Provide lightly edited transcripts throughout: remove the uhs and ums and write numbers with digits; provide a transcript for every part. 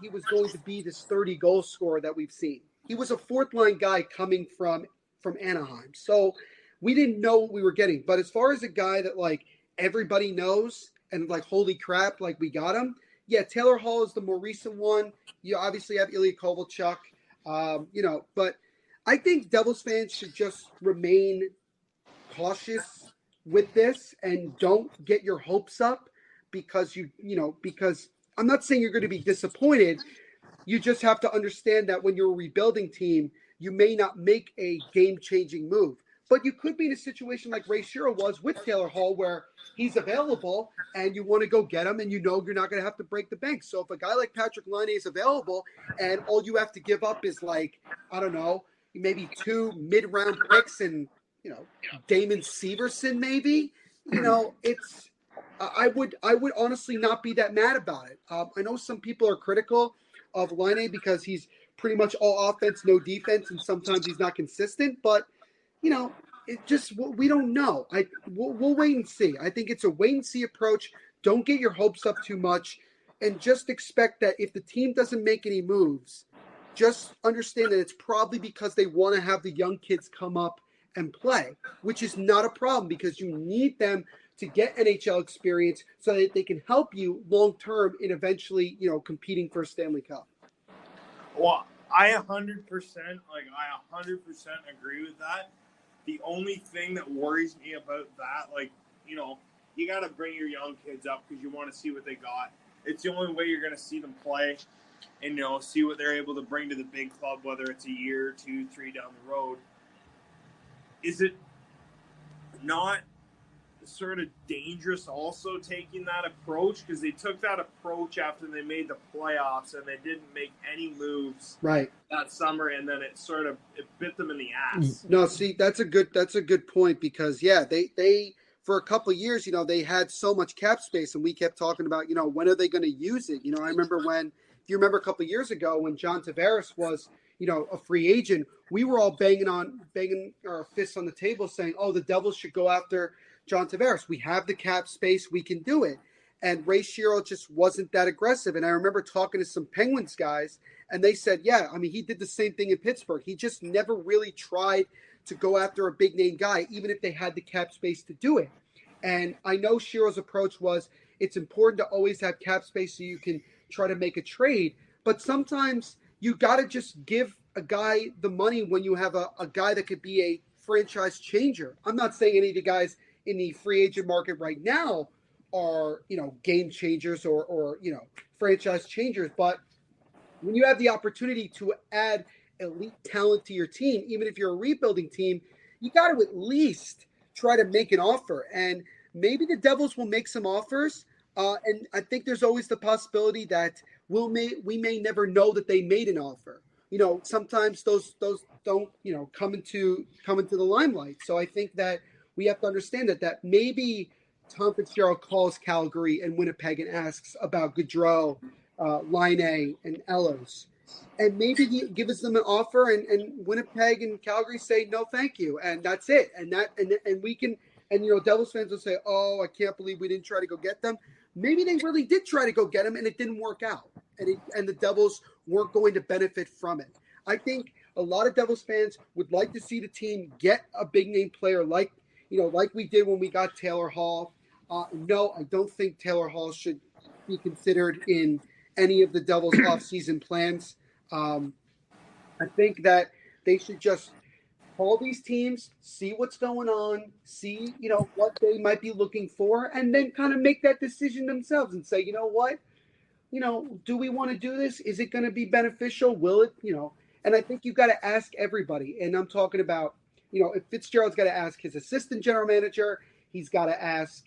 he was going to be this 30-goal scorer that we've seen. He was a fourth-line guy coming from Anaheim. So we didn't know what we were getting. But as far as a guy that, like, everybody knows and, like, holy crap, like, we got him, yeah, Taylor Hall is the more recent one. You obviously have Ilya Kovalchuk, but I think Devils fans should just remain cautious with this and don't get your hopes up because because I'm not saying you're going to be disappointed. You just have to understand that when you're a rebuilding team, you may not make a game-changing move. But you could be in a situation like Ray Shero was with Taylor Hall where he's available and you want to go get him and you know you're not going to have to break the bank. So if a guy like Patrick Laine is available and all you have to give up is like, I don't know, maybe 2 mid-round picks and, Damon Severson maybe, it's I would honestly not be that mad about it. I know some people are critical of Laine because he's pretty much all offense, no defense, and sometimes he's not consistent. But it just we don't know. We'll wait and see. I think it's a wait and see approach. Don't get your hopes up too much, and just expect that if the team doesn't make any moves, just understand that it's probably because they want to have the young kids come up and play, which is not a problem because you need them to get NHL experience so that they can help you long term in eventually, competing for a Stanley Cup. Well, I 100% agree with that. The only thing that worries me about that, you got to bring your young kids up because you want to see what they got. It's the only way you're going to see them play and, see what they're able to bring to the big club, whether it's a year, 2, 3 down the road. Is it not sort of dangerous also taking that approach? Because they took that approach after they made the playoffs and they didn't make any moves that summer, and then it bit them in the ass. No, see, that's a good point because they for a couple of years, they had so much cap space and we kept talking about, when are they going to use it? I remember if you remember a couple of years ago when John Tavares was, a free agent, we were all banging our fists on the table saying, oh, the Devils should go after John Tavares. We have the cap space. We can do it. And Ray Shero just wasn't that aggressive. And I remember talking to some Penguins guys, and they said, he did the same thing in Pittsburgh. He just never really tried to go after a big-name guy, even if they had the cap space to do it. And I know Shero's approach was it's important to always have cap space so you can try to make a trade. But sometimes you got to just give a guy the money when you have a guy that could be a franchise changer. I'm not saying any of the guys in the free agent market right now are, game changers or franchise changers. But when you have the opportunity to add elite talent to your team, even if you're a rebuilding team, you got to at least try to make an offer. And maybe the Devils will make some offers. And I think there's always the possibility that we may never know that they made an offer. Sometimes those don't, come into the limelight. So I think that we have to understand that maybe Tom Fitzgerald calls Calgary and Winnipeg and asks about Gaudreau, Laine, and Ellis. And maybe he gives them an offer and Winnipeg and Calgary say, no, thank you. And that's it. And we can, Devils fans will say, oh, I can't believe we didn't try to go get them. Maybe they really did try to go get him and it didn't work out. And the Devils weren't going to benefit from it. I think a lot of Devils fans would like to see the team get a big name player like we did when we got Taylor Hall. No, I don't think Taylor Hall should be considered in any of the Devils offseason plans. I think that they should just call these teams, see what's going on, see, what they might be looking for, and then kind of make that decision themselves and say, what? Do we want to do this? Is it going to be beneficial? Will it, And I think you've got to ask everybody. And I'm talking about, if Fitzgerald's got to ask his assistant general manager, he's got to ask,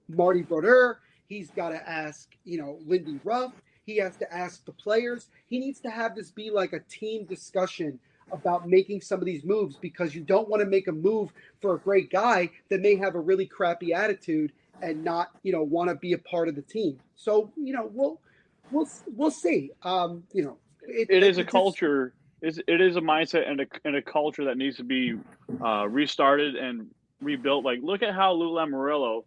Marty Brodeur, he's got to ask, Lindy Ruff, he has to ask the players. He needs to have this be like a team discussion about making some of these moves because you don't want to make a move for a great guy that may have a really crappy attitude and not, want to be a part of the team. So, we'll see. It is a culture. It is a mindset and a culture that needs to be restarted and rebuilt. Like, look at how Lou Lamoriello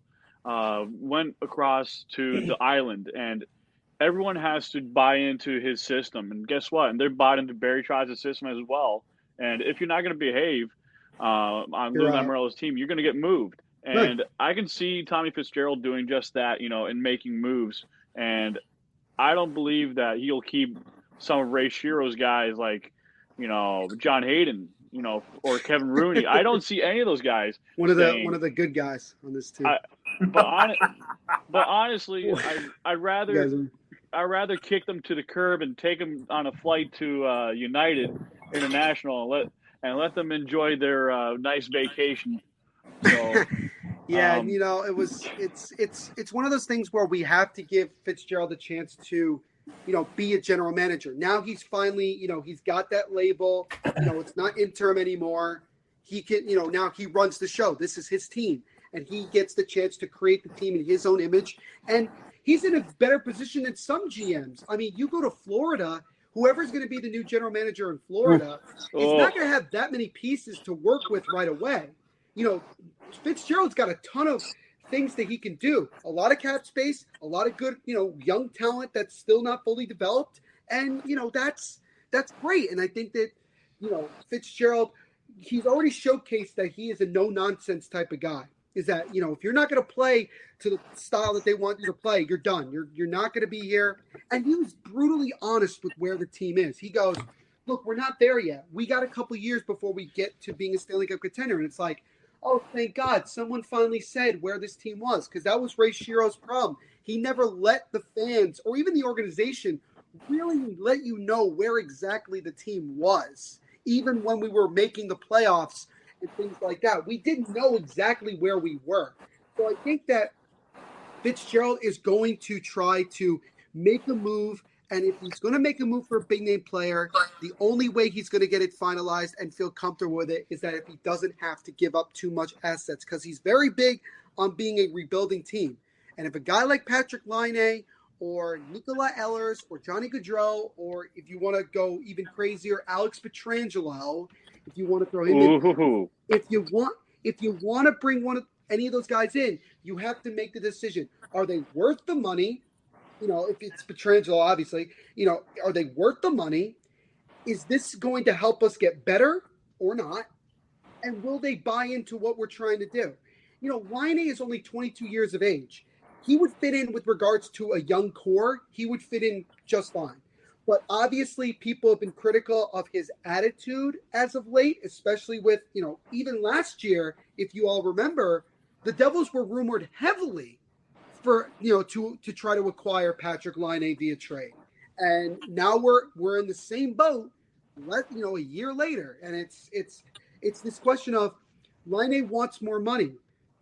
went across to the island, and everyone has to buy into his system. And guess what? And they're bought into Barry Trotz's system as well. And if you're not going to behave on Lou Lamoriello's team, you're going to get moved. And Right. I can see Tommy Fitzgerald doing just that, and making moves. And I don't believe that he'll keep some of Ray Shiro's guys like, John Hayden, or Kevin Rooney. I don't see any of those guys One of staying. the good guys on this team. But honestly, I'd rather kick them to the curb and take them on a flight to United International and let them enjoy their nice vacation. So. Yeah, and it's one of those things where we have to give Fitzgerald a chance to, be a general manager. Now he's finally, he's got that label. It's not interim anymore. He can, now he runs the show. This is his team, and he gets the chance to create the team in his own image. And he's in a better position than some GMs. I mean, you go to Florida, whoever's going to be the new general manager in Florida is not going to have that many pieces to work with right away. Fitzgerald's got a ton of things that he can do. A lot of cap space, a lot of good, young talent that's still not fully developed. And, that's great. And I think that, Fitzgerald, he's already showcased that he is a no-nonsense type of guy. Is that, if you're not going to play to the style that they want you to play, you're done. You're not going to be here. And he was brutally honest with where the team is. He goes, look, we're not there yet. We got a couple years before we get to being a Stanley Cup contender. And it's like, oh, thank God, someone finally said where this team was, because that was Ray Shiro's problem. He never let the fans or even the organization really let you know where exactly the team was. Even when we were making the playoffs and things like that, we didn't know exactly where we were. So I think that Fitzgerald is going to try to make a move. And if he's going to make a move for a big-name player, the only way he's going to get it finalized and feel comfortable with it is that if he doesn't have to give up too much assets, because he's very big on being a rebuilding team. And if a guy like Patrick Laine or Nicola Ehlers or Johnny Gaudreau, or if you want to go even crazier, Alex Pietrangelo, if you want to throw him in, if you want to bring any of those guys in, you have to make the decision. Are they worth the money? If it's Pietrangelo, obviously, are they worth the money? Is this going to help us get better or not? And will they buy into what we're trying to do? Laine is only 22 years of age. He would fit in with regards to a young core. He would fit in just fine. But obviously, people have been critical of his attitude as of late, especially with, even last year, if you all remember, the Devils were rumored heavily for to try to acquire Patrick Laine via trade, and now we're in the same boat. A year later, and it's this question of Laine wants more money.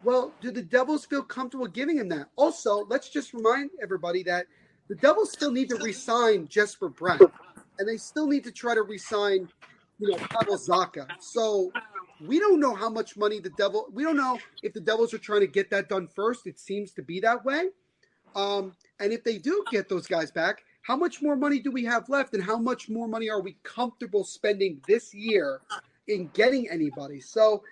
Well, do the Devils feel comfortable giving him that? Also, let's just remind everybody that the Devils still need to re-sign Jesper Bratt, and they still need to try to re-sign Pavel Zacha. So we don't know how much money we don't know if the Devils are trying to get that done first. It seems to be that way. And if they do get those guys back, how much more money do we have left? And how much more money are we comfortable spending this year in getting anybody? So,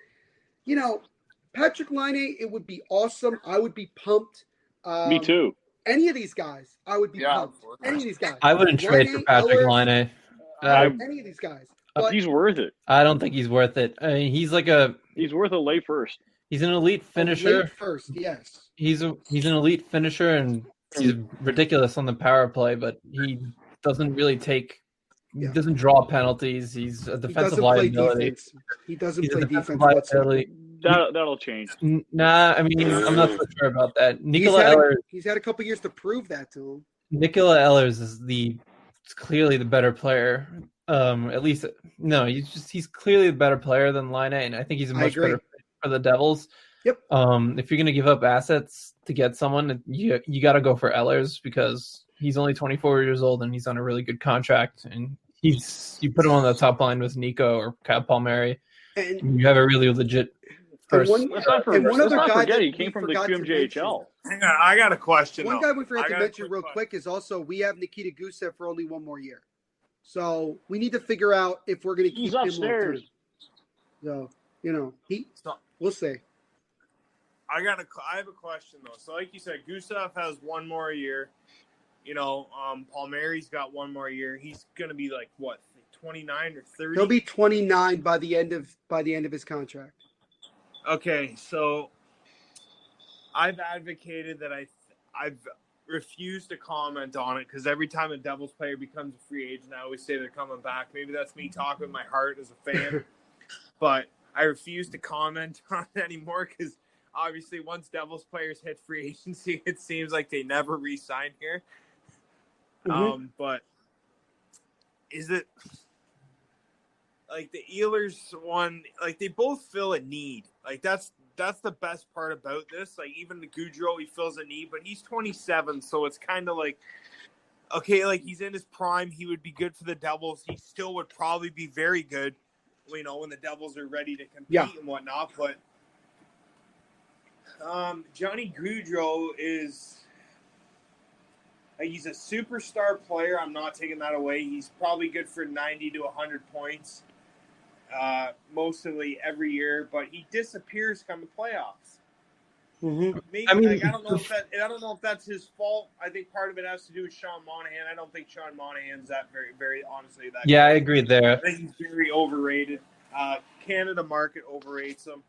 Patrick Laine, it would be awesome. I would be pumped. Me too. Any of these guys, I would be pumped. Any of these guys. I wouldn't trade for Patrick Laine. Any of these guys. But he's worth it. I don't think he's worth it. I mean, he's worth a late first. He's an elite finisher. Late first, yes. He's an elite finisher, and he's ridiculous on the power play. But he doesn't really He doesn't draw penalties. He's a defensive liability. He doesn't play defense whatsoever. That'll change. Nah, I mean, I'm not so sure about that. Nicola Ehlers. He's had a couple years to prove that to him. Nicola Ehlers is clearly the better player. At least no, he's clearly the better player than Laine, and I think he's a much better fit for the Devils. Yep. If you're gonna give up assets to get someone, you got to go for Ehlers because he's only 24 years old and he's on a really good contract, and you put him on the top line with Nico or Cal Palmieri, and you have a really legit. One other guy he came from the QMJHL. Hang on, I got a question. One guy we forgot to mention real quick is also we have Nikita Gusev for only one more year. So we need to figure out if we're going to keep him upstairs. So, we'll see. I have a question though. So like you said, Gusev has one more year. Palmieri's got one more year. He's going to be like, what, 29 or 30? He'll be 29 by the end of his contract. Okay, so I've advocated that I've refused to comment on it because every time a Devils player becomes a free agent, I always say they're coming back. Maybe that's me talking with my heart as a fan, but I refuse to comment on it anymore because obviously once Devils players hit free agency, it seems like they never re-sign here. Mm-hmm. But is it like the Ehlers one? Like they both fill a need. Like that's the best part about this. Like even the Goudreau, he fills a need, but he's 27, so it's kind of like, okay, like he's in his prime. He would be good for the Devils. He still would probably be very good, when the Devils are ready to compete and whatnot. But Johnny Goudreau is he's a superstar player. I'm not taking that away. He's probably good for 90 to 100 points. Mostly every year, but he disappears come the playoffs. Mm-hmm. Maybe, I don't know if that's his fault. I think part of it has to do with Sean Monahan. I don't think Sean Monahan's that very, very honestly that. Yeah, good. I agree there. I think he's very overrated. Canada market overrates him.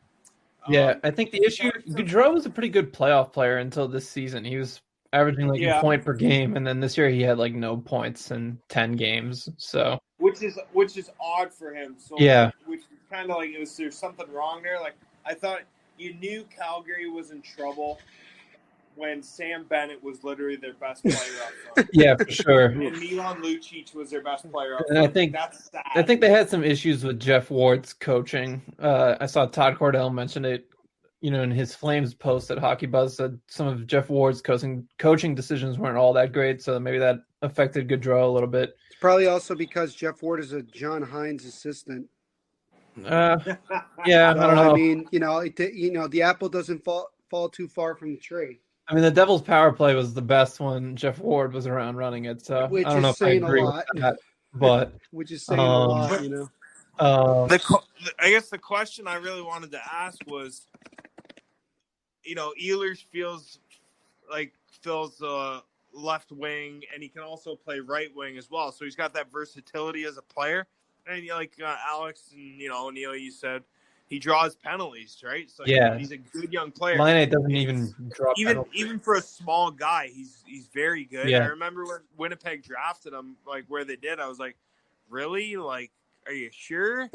Yeah, I think the issue Gaudreau was a pretty good playoff player until this season. He was averaging like a point per game, and then this year he had like no points in 10 games. So which is odd for him. So yeah, which is kind of like there's something wrong there. Like I thought you knew Calgary was in trouble when Sam Bennett was literally their best player up front. Yeah, for sure. And Milan Lucic was their best player up and front. I think that's sad. I think they had some issues with Jeff Ward's coaching. I saw Todd Cordell mention it, in his Flames post at Hockey Buzz, said some of Jeff Ward's coaching decisions weren't all that great, so maybe that affected Gaudreau a little bit. It's probably also because Jeff Ward is a John Hines assistant. Yeah, I don't know. I mean, the apple doesn't fall too far from the tree. I mean, the Devils' power play was the best when Jeff Ward was around running it. So which I don't know if I agree with that, but which is saying a lot, I guess the question I really wanted to ask was, Ehlers fills left wing, and he can also play right wing as well. So he's got that versatility as a player. And like Alex and Neil, you said he draws penalties, right? So yeah, he's a good young player. Laine doesn't even draw penalties. Even for a small guy, he's very good. Yeah. I remember when Winnipeg drafted him, like where they did, I was like, really? Like, are you sure?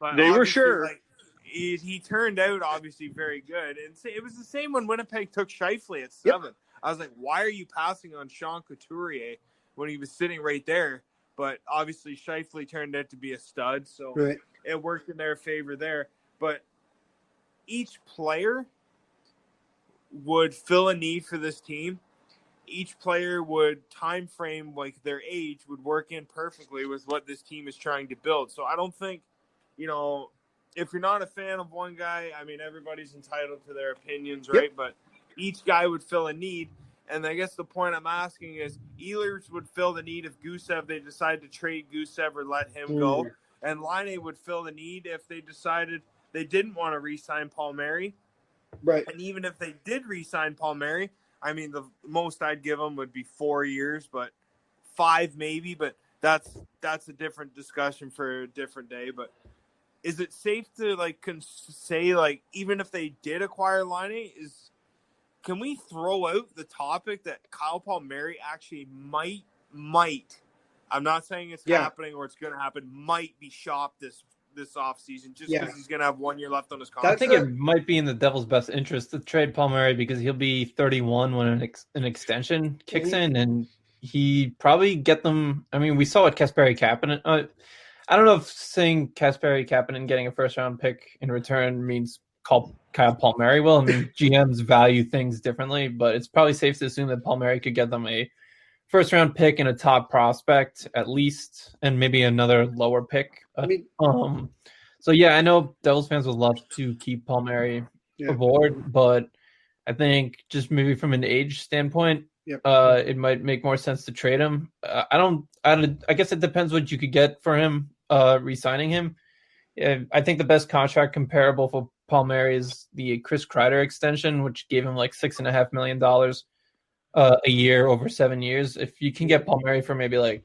But they were sure. Like, he turned out obviously very good, and it was the same when Winnipeg took Scheifele at 7. Yep. I was like, why are you passing on Sean Couturier when he was sitting right there? But obviously Scheifele turned out to be a stud, so it worked in their favor there. But each player would fill a need for this team. Each player would time frame, like their age would work in perfectly with what this team is trying to build. So I don't think, if you're not a fan of one guy, I mean, everybody's entitled to their opinions, right? Yep. But each guy would fill a need. And I guess the point I'm asking is Ehlers would fill the need if they decide to trade Gusev or let him go. And Laine would fill the need if they decided they didn't want to re-sign Palmieri. Right. And even if they did re-sign Palmieri, I mean, the most I'd give him would be 4 years, but 5 maybe. But that's a different discussion for a different day. But is it safe to say even if they did acquire Laine, can we throw out the topic that Kyle Palmieri actually might, I'm not saying it's happening or it's going to happen, might be shopped this offseason just because he's going to have 1 year left on his contract? I think it might be in the Devils' best interest to trade Palmieri because he'll be 31 when an extension kicks in, and he probably get them. I mean, we saw what Kasperi Kapanen. I don't know if saying Kasperi Kapanen getting a first-round pick in return means Kyle Palmieri will. I mean, GMs value things differently, but it's probably safe to assume that Palmieri could get them a first-round pick and a top prospect at least, and maybe another lower pick. So yeah, I know Devils fans would love to keep Palmieri aboard, but I think just maybe from an age standpoint, it might make more sense to trade him. I guess it depends what you could get for him, re-signing him. I think the best contract comparable for Palmieri is the Chris Kreider extension, which gave him like $6.5 million a year over 7 years. If you can get Palmieri for maybe like